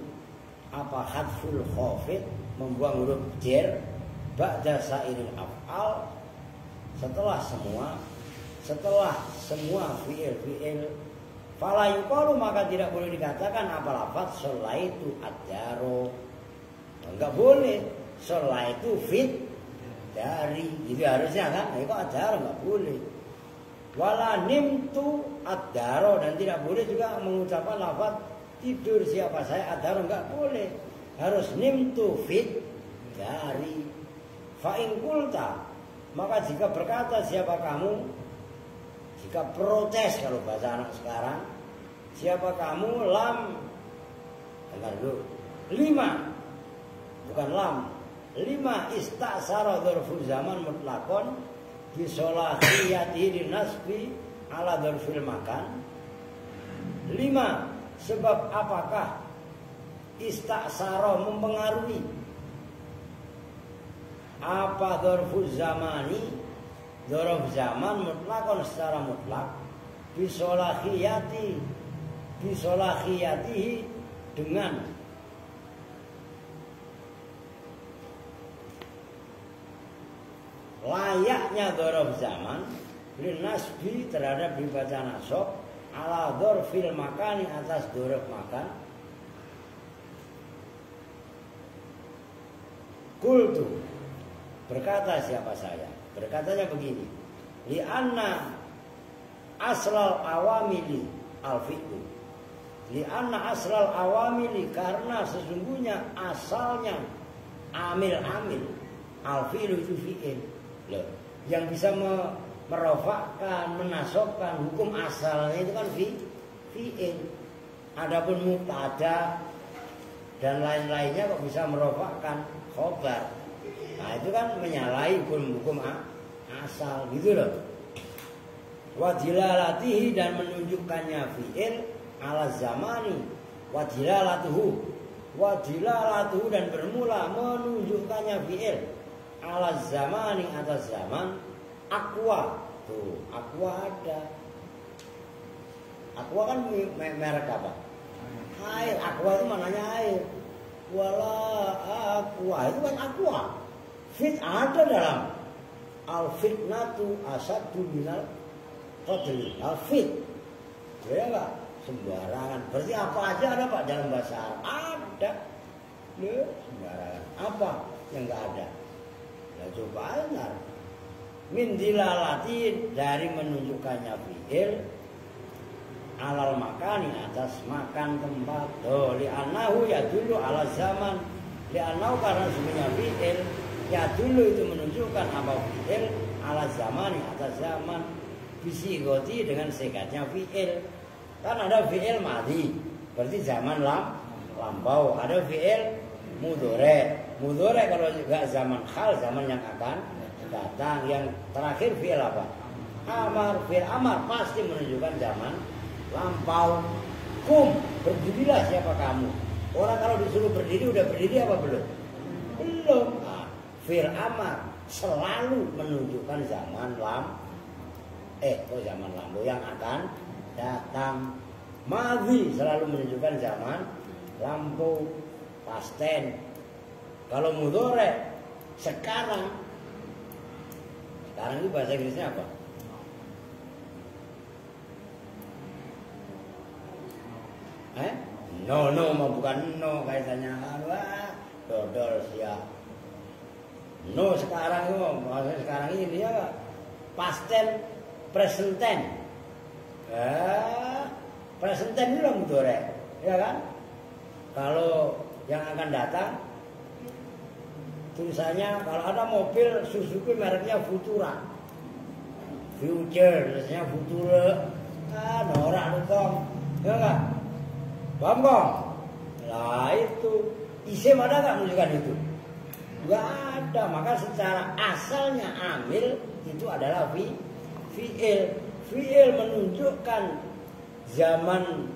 apa hadful khafid membuang huruf jar ba'da sa'iril af'al setelah semua fi'il fala yuqalu maka tidak boleh dikatakan apa lafaz sholaitu ad-daro. Enggak boleh sholaitu fit dari itu harusnya kan. Nah, kok ad-daro enggak boleh. Wala nimtu ad-daro dan tidak boleh juga mengucapkan lafaz tidur siapa saya ad-daro enggak boleh. Harus nimtu fit dari fa'in kulta maka jika berkata siapa kamu jika protes kalau bahasa anak sekarang siapa kamu lam dengar dulu 5 bukan lam 5 istasara dzarfu zaman mutlaqon bi sholahiyati linasbi ala dzarfil makan 5 sebab apakah istasara mempengaruhi apa dzarfuz zamani dzarf zaman mutlakon secara mutlak bisolahiyatihi dengan layaknya dzarf zaman linasbi terhadap dibaca nasab ala dzarfil makani atas dzarf makan. Kultu berkata siapa saya? Berkatanya begini. Li'anna aslal awamili al-fi'lu. Li'anna aslal awamili karena sesungguhnya asalnya amil-amil al-fi'lu itu fi'il. Loh, yang bisa merofakkan, menasobkan hukum asalnya itu kan fi'il. Adapun mubtada dan lain-lainnya kok bisa merofakkan khobar. Nah itu kan menyalahi hukum asal gitu loh. Wadilalatihi dan menunjukkannya fi'il ala zamani. Wadilalatuhu dan bermula menunjukkannya fi'il ala zamani atas zaman. Aqua tuh aqua ada. Aqua kan merek apa? Air. Aqua itu maknanya air. Wala aqua itu kan aqua. Fit ada dalam al-fitnatu asaddu minal qatl. Al-fit ya enggak sembarangan. Berarti apa aja ada Pak dalam bahasa Arab? Ada. Ya, sembarangan. Apa yang enggak ada? Ya coba dengar. Min dilalati dari menunjukkannya fi'il alal makani atas makan tempat. Oh, li'annahu yadullu ala zaman. Li'annahu karena sebenarnya fi'il ya dulu itu menunjukkan apa fi'il ala zaman atas zaman bisigoti dengan sekatnya fi'il. Kan ada fi'il madhi berarti zaman lampau. Ada fi'il mudhari. Mudhari kalau juga zaman hal zaman yang akan datang. Yang terakhir fi'il apa? Amar. Fi'il amar pasti menunjukkan zaman lampau. Kum berdirilah siapa kamu. Orang kalau disuruh berdiri udah berdiri apa belum? Belum. Nah, fil amar selalu menunjukkan zaman zaman lalu yang akan datang. Madhi selalu menunjukkan zaman lampu past tense. Kalau mudhari sekarang itu bahasa Inggrisnya apa? No bukan no kaitannya. Wah, dodol siap. No sekarang itu maksudnya sekarang ini dia past tense, present tense. Present tense itu mudhari, ya kan? Kalau yang akan datang tulisannya kalau ada mobil Suzuki mereknya Futura, Future, tulisannya Futura, norak lu tong, ya kan? Paham kok? Nah itu isim ada nggak menunjukkan itu? Nggak ada, maka secara asalnya amil itu adalah fi'il. Fi'il menunjukkan zaman,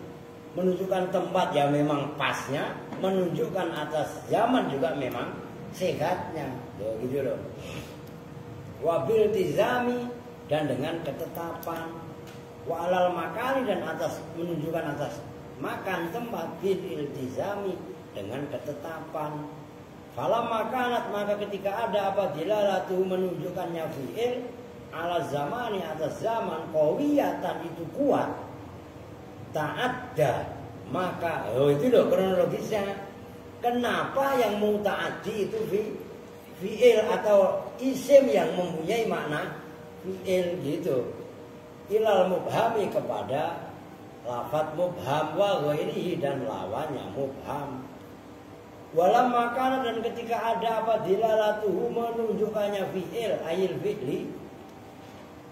menunjukkan tempat yang memang pasnya, menunjukkan atas zaman juga memang sehatnya. Loh, gitu loh. Wabil tizami dan dengan ketetapan. Wa alal makani dan atas menunjukkan atas makan tempat bil iltizami dengan ketetapan. Falam makanat maka ketika ada apa dilalatu menunjukkannya fi'il ala zamani atas zaman qawiyatan itu kuat ta'adda maka itu loh kronologisnya. Kenapa yang mau ta'addi itu fi'il atau isim yang mempunyai makna fi'il gitu. Ilal mubhami kepada lafadz mubham wa ghairihi dan lawannya mubham. Walam makana dan ketika ada apa dilalatuhu menunjukkannya fi'il ayil fi'li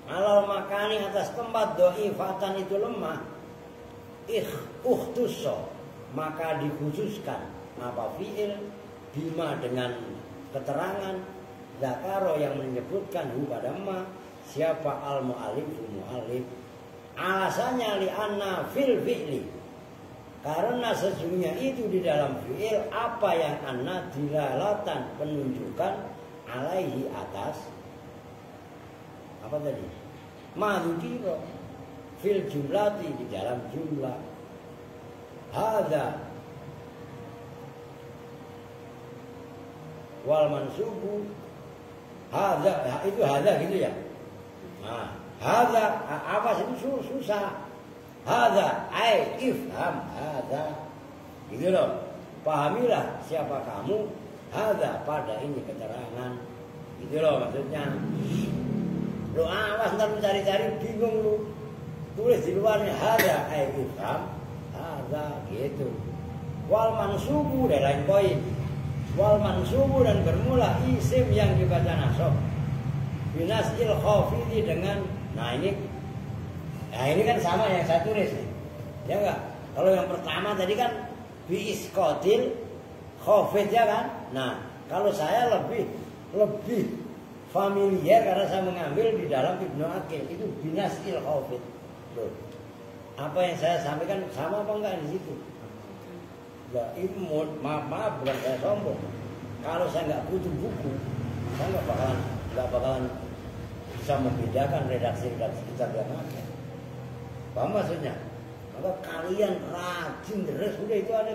alal makani atas tempat dhaifatan itu lemah ukhtusso maka dikhususkan apa fi'il bima dengan keterangan zakaro yang menyebutkan hu pada ma siapa al mu'alif mu'alif. Alasannya li'anna fil fi'li karena sesungguhnya itu di dalam fi'il apa yang anna dilalatan penunjukan alaihi atas apa tadi? Madhukiro fil jumlati di dalam jumlah. Hadza wal mansubu hadza itu hadza gitu ya. Nah, hadza apa sih susah. Hadza ai ifham hadza. Gitu loh. Pahamilah siapa kamu hadza pada ini keterangan. Gitu loh maksudnya. Lu awas ntar lu cari-cari bingung lu. Tulis di luarnya hadza ai ifham hadza gitu. Wal mansubu dan lain poin. Wal mansubu dan bermula isim yang dibaca nasab. Binasil khafidi dengan ini kan sama yang saya tulis nih. Ya enggak? Kalau yang pertama tadi kan biiskotil khafid ya kan? Nah, kalau saya lebih familiar karena saya mengambil di dalam Ibnu Aqil itu binasil khafid. Loh. Apa yang saya sampaikan sama apa enggak di situ? Ya, itu maaf bukan saya sombong. Kalau saya nggak butuh buku, saya nggak bakalan bisa membedakan redaksi kitab yang ada. Paham maksudnya? Maka kalian rajin terus udah itu ada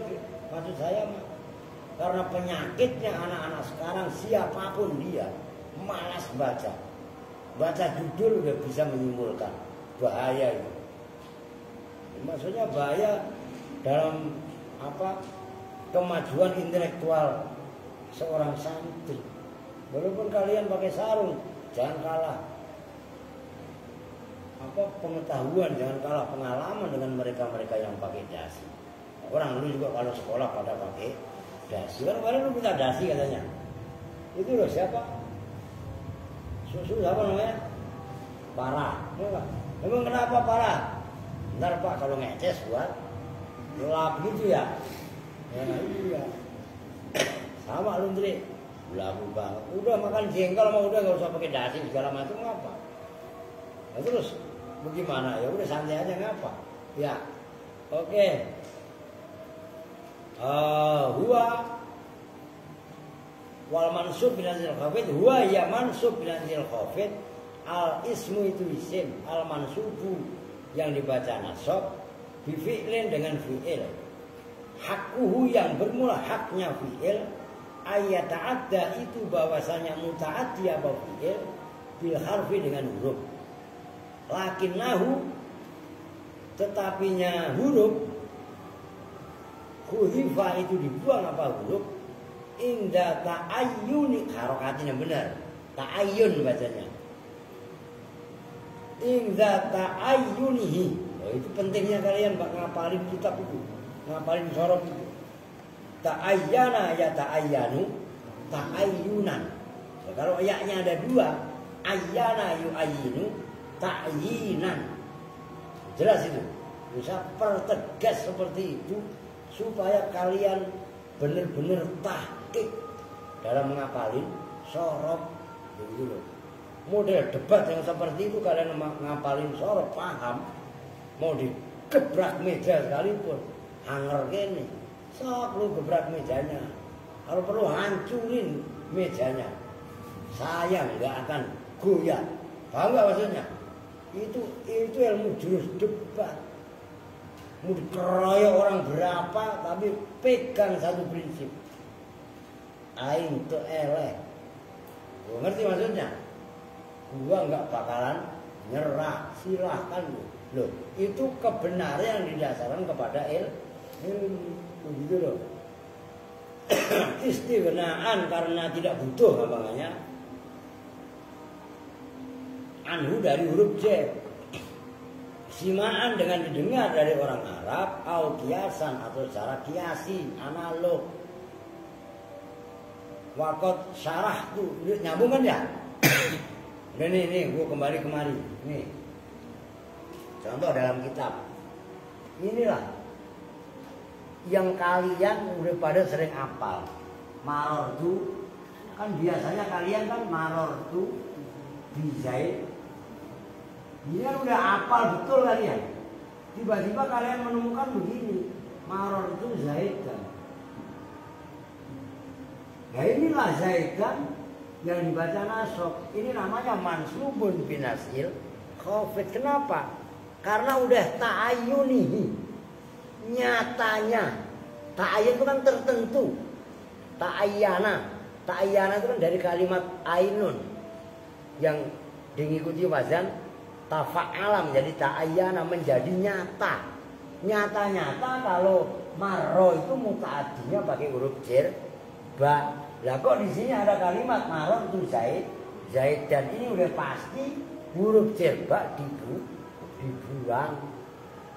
maksud saya mah. Karena penyakitnya anak-anak sekarang siapapun dia malas baca. Baca judul udah bisa menyimpulkan bahaya itu. Maksudnya bahaya dalam kemajuan intelektual seorang santri. Walaupun kalian pakai sarung, jangan kalah pengetahuan, jangan kalah pengalaman dengan mereka-mereka yang pakai dasi. Orang dulu juga kalau sekolah pada pakai dasi. Kan kemarin lu minta dasi katanya. Itu loh siapa? Susu siapa namanya? Parah. Memang kenapa parah? Ntar Pak kalau ngeces buat gelap gitu ya. Ya iya. Sama lu Ndri. Belagu banget. Udah makan jengkol mah udah gak usah pakai dasi segala macam ngapa. Nah, terus bagaimana? Ya udah santai aja ngapa? Ya. Oke. Huwa Wal mansub binazil khafid huwa ya mansub binazil khafid. Al ismu itu isim, al mansubu yang dibaca nasab bi fi'lin dengan fi'il. Hakuhu yang bermula haknya fi'il, ayat ta'adda itu bahwasanya muta'addi apa fi'il bil harfi dengan huruf. Lakinnahu tetapinya huruf khuhifa itu dibuang apa huruf inda ta'ayyuni harokatnya benar ta'ayyun bacanya inda ta'ayyunihi. Oh, itu pentingnya kalian bak ngapalin kitab itu, ngapalin sorof itu. Ta'ayyana ya ta'ayyanu ta'ayyunan. Nah, kalau ayatnya ada dua, ayyana yu'ayyinu ta'yinan, jelas itu. Bisa pertegas seperti itu supaya kalian benar-benar tahqiq dalam ngapalin sorof gitu loh. Model debat yang seperti itu kalian ngapalin sorof paham, mau digebrak meja sekalipun hanger gini sok lu gebrak mejanya, kalau perlu hancurin mejanya, saya nggak akan goyah. Paham nggak maksudnya? Itu ilmu jurus debat. Mau dikeroyok orang berapa, tapi pegang satu prinsip. Aing tuh eleh. Gua ngerti maksudnya? Gua nggak bakalan nyerah, silahkan loh. Itu kebenaran yang didasarkan kepada ilmu, begitu loh. Istighnaan karena tidak butuh gampangannya. Anhu dari huruf J. Simaan dengan didengar dari orang Arab, au kiasan atau secara kiasi, analog. Wakot syarah tuh nyambung kan ya? Nih, gue kembali kemari. Nih, contoh dalam kitab. Inilah yang kalian udah pada sering hafal. Maror tuh kan biasanya kalian kan maror tuh bizaid. Ini kan udah hafal betul kalian. Tiba-tiba kalian menemukan begini, maror itu zaidan. Nah inilah zaidan yang dibaca nasab. Ini namanya mansubun binasil khafid. Kenapa? Karena udah ta'ayyunihi, nyatanya. Ta'ayyun itu kan tertentu. Ta'ayyana itu kan dari kalimat ainun yang diikuti wazan tafa'ala menjadi ta'ayyana, menjadi nyata. Nyata-nyata kalau marro itu muta'addinya pakai huruf jer ba. Lah kok di sini ada kalimat marro itu zaid dan ini udah pasti huruf jer ba dibuang.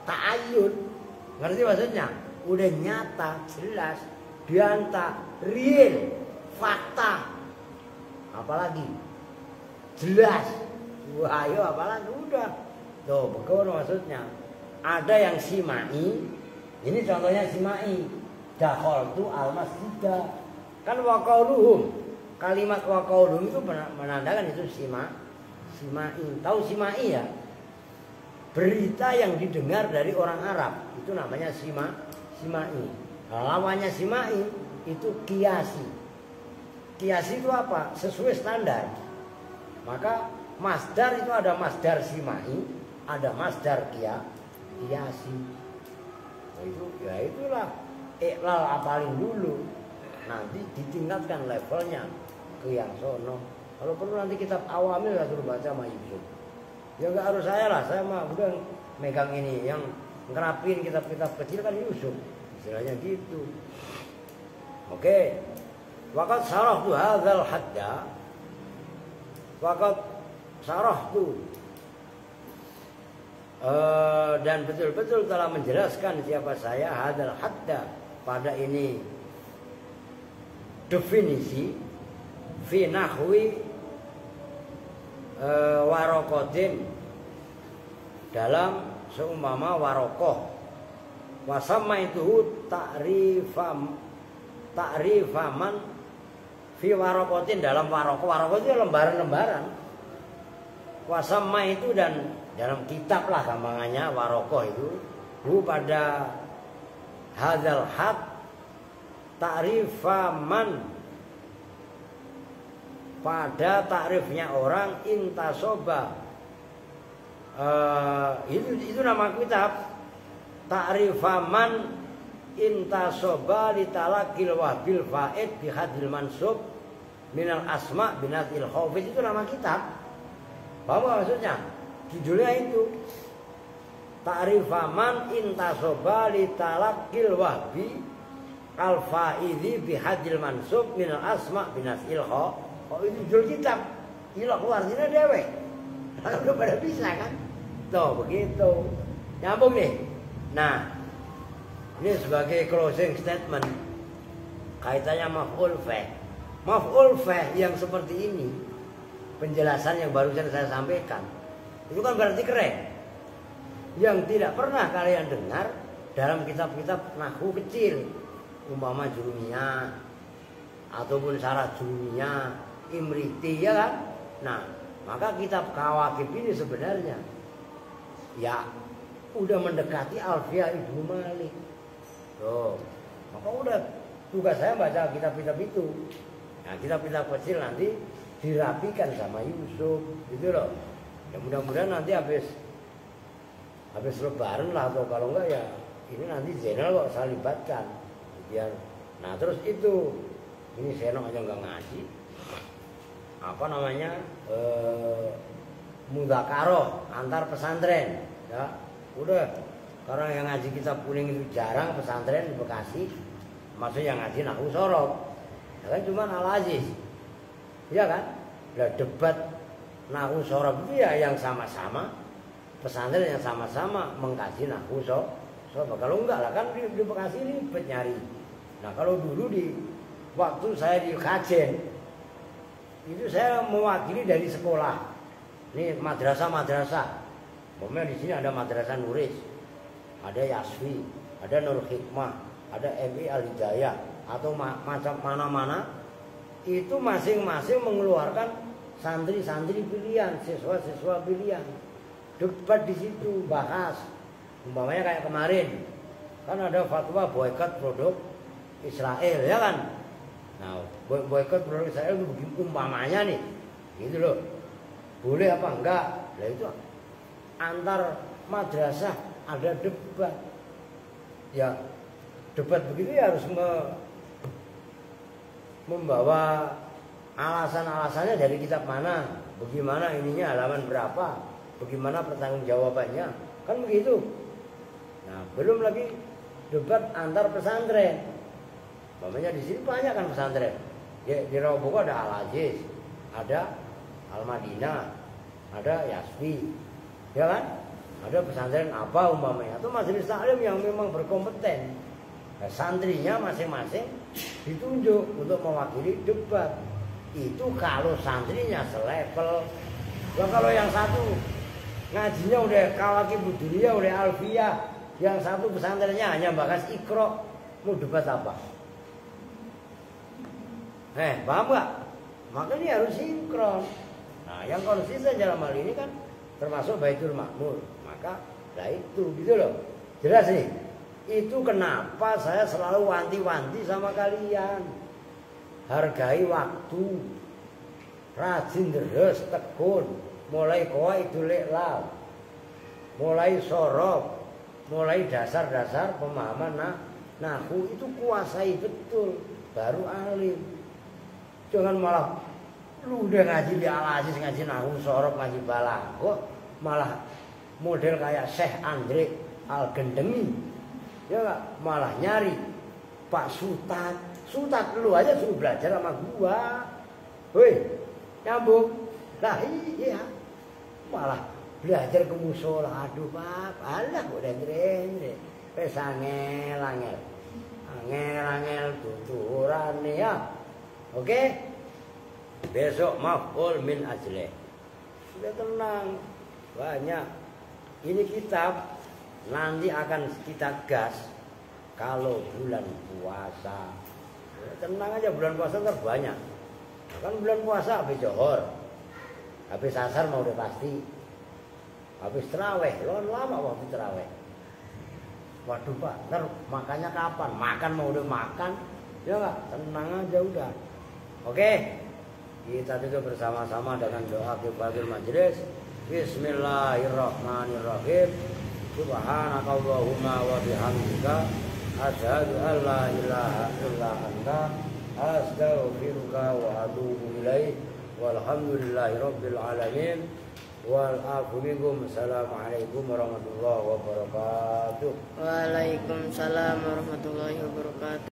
Ta'ayyun. Ngerti maksudnya? Udah nyata, jelas, dianta, real, fakta. Apalagi? Jelas. Wah, ayo apalagi udah. Tuh, bagaimana maksudnya? Ada yang simai. Ini contohnya simai. Dakhaltu al-masjidah. Kan waqauluhum. Kalimat waqauluhum itu menandakan itu simai. Tahu simai ya? Berita yang didengar dari orang Arab itu namanya simai. Lawannya simai itu kiasi. Kiasi itu apa? Sesuai standar. Maka masdar itu ada masdar simai, ada masdar kiasi. Nah, itu ya itulah iklal apalin dulu. Nanti ditingkatkan levelnya ke yang sono. Kalau perlu nanti kitab awamil lah suruh baca sama Yusuf. Ya nggak harus saya lah, saya mah udah megang ini. Yang ngerapin kitab-kitab kecil kan Yusuf, istilahnya gitu. Oke. Waqad sarahtu hadzal hadda. Waqad sarahtu dan betul-betul telah menjelaskan siapa saya hadzal hadda pada ini definisi fi nahwi warokotin dalam seumpama warokoh wasama itu ta'rifaman fi warokotin dalam warokoh itu lembaran-lembaran wasama itu dan dalam kitab lah gampangannya warokoh itu pada hadzal had ta'rifaman pada takrifnya orang intasoba. Itu nama kitab. Ta'rifaman intasoba litalakil wabil faid bihadil mansub minal asma binatil khawfid, itu nama kitab. Paham gak maksudnya? Judulnya itu Ta'rifaman intasoba litalakil wabi al faidi bihadil mansub minal asma binatil khawfid. Itu judul kitab. Gila artinya dewe. Udah pada bisa kan? Tuh begitu. Nyambung nih. Nah, ini sebagai closing statement kaitannya maf'ul fih. Maf'ul fih yang seperti ini, penjelasan yang barusan saya sampaikan, itu kan berarti keren. Yang tidak pernah kalian dengar dalam kitab-kitab nahwu kecil, umpama Jurumiyah ataupun Syarah Jurumiyah, Imriti, ya kan? Nah, maka kitab Kawakib ini sebenarnya ya udah mendekati Alfiyah Ibnu Malik. Tuh, maka udah tugas saya baca kitab-kitab itu. Nah, kitab-kitab kecil nanti dirapikan sama Yusuf, gitu loh. Ya mudah-mudahan nanti habis lebaran lah, atau kalau enggak ya ini nanti Zainal kok saya libatkan. Biar, nah terus itu, ini Senok aja nggak ngaji. Apa namanya? Mudzakarah antar pesantren, ya. Udah, karena yang ngaji kitab kuning itu jarang, pesantren di Bekasi, maksudnya yang ngaji nahwu sorok, ya kan cuma Al-Aziz, ya kan? Nah, debat nahwu sorok itu ya yang sama-sama pesantren yang sama-sama mengkaji nahwu sorok. Kalau enggak lah kan di Bekasi ribet nyari. Nah kalau dulu di waktu saya di Kajen itu saya mewakili dari sekolah. Ini madrasah. Pokoknya di sini ada Madrasah Nuris, ada Yaswi, ada Nur Hikmah, ada MI Al Hidayah, atau macam mana-mana. Itu masing-masing mengeluarkan santri-santri pilihan, siswa-siswa pilihan. Debat di situ, bahas. Umpamanya kayak kemarin, kan ada fatwa boikot produk Israel, ya kan? Nah, boikot produk Israel itu begini umpamanya nih, gitu loh. Boleh apa enggak? Nah itu antar madrasah ada debat. Ya, debat begitu ya harus membawa alasan-alasannya dari kitab mana, bagaimana ininya, halaman berapa, bagaimana pertanggungjawabannya, kan begitu. Nah, belum lagi debat antar pesantren. Namanya di sini banyak kan pesantren. Di Rawaboko ada Al-Aziz, ada Al-Madinah, ada Yasfi, ya kan? Ada pesantren apa umpamanya, atau majelis taklim yang memang berkompeten. Nah, santrinya masing-masing ditunjuk untuk mewakili debat. Itu kalau santrinya selevel. Nah, kalau yang satu ngajinya udah Kawakib Dunia, udah Alfiyah, yang satu pesantrennya hanya bahas Iqra, mau debat apa? Paham gak? Maka ini harus sinkron. Nah, yang konsisten dalam hal ini kan termasuk Baitul Makmur. Maka, nah itu gitu loh. Jelas nih. Itu kenapa saya selalu wanti-wanti sama kalian. Hargai waktu. Rajin terus tekun. Mulai qawaidul i'lam. Mulai sorok. Mulai dasar-dasar pemahaman nahwu itu kuasai betul. Baru alim. Jangan malah lu udah ngaji di Al-Aziz, ngaji nahwu sorok, ngaji balaghah, malah model kayak Syekh Andre Al-Gendemi, ya gak? Malah nyari Pak Sutat lu aja suruh belajar sama gua, woi nyambung, lah iya, malah belajar ke musola, aduh Pak, alah udah ngere, pes angel tuturan nih ya. Oke, besok maf'ul min ajlih. Sudah tenang, banyak. Ini kitab nanti akan kita gas kalau bulan puasa. Ya, tenang aja, bulan puasa ntar banyak. Kan bulan puasa habis johor, habis asar mau udah pasti, habis terawih, lo lama waktu terawih. Waduh Pak, ntar makannya kapan? Makan mau udah makan, ya nggak? Tenang aja udah. Oke, Kita tutup bersama-sama dengan doa kifaratul majelis. Bismillahirrahmanirrahim. Subhanakallahumma wa bihamdika asyhadu an la ilaha illa anta astaghfiruka wa atubu ilaik. Walhamdulillahi rabbil alamin. Wal afu minkum. Assalamualaikum warahmatullahi wabarakatuh. Waalaikumsalam warahmatullahi wabarakatuh.